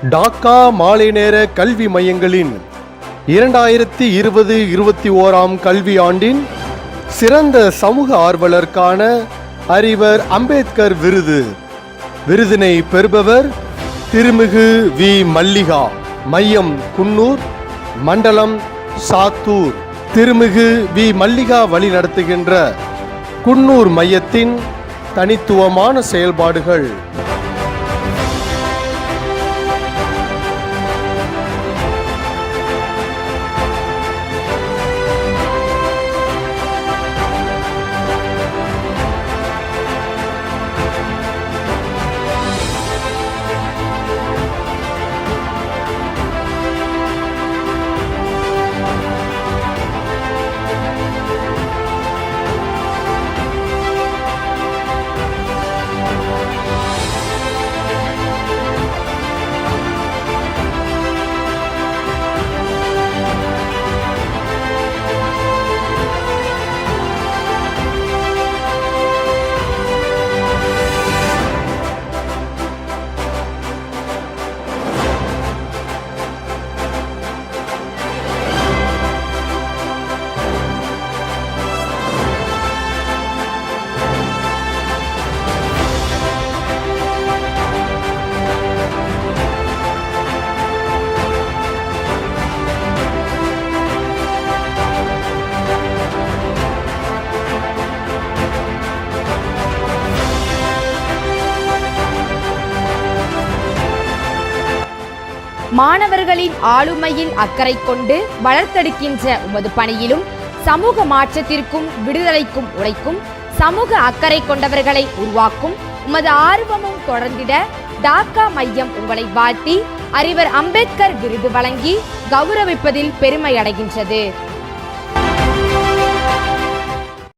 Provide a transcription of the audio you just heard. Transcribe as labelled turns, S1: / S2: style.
S1: டாக்கா மாலை நேர கல்வி மையங்களின் 2020-21 கல்வி ஆண்டின் சிறந்த சமூக ஆர்வலருக்கான அறிவர் அம்பேத்கர் விருதினை பெறுபவர் திருமிகு வி மல்லிகா, மையம் குன்னூர், மண்டலம் சாத்தூர். திருமிகு வி மல்லிகா வழி நடத்துகின்ற குன்னூர் மையத்தின் தனித்துவமான செயல்பாடுகள்.
S2: மாணவர்களின் ஆளுமையில் அக்கறை கொண்டு வளர்த்தெடுக்கின்ற உமது பணியிலும் சமூக மாற்றத்திற்கும் விடுதலைக்கும் உழைக்கும் சமூக அக்கறை கொண்டவர்களை உருவாக்கும் உமது ஆர்வமும் தொடர்ந்திட டாக்கா மையம் உங்களை வாழ்த்தி அறிவர் அம்பேத்கர் விருது வழங்கி கௌரவிப்பதில் பெருமை அடைகின்றது.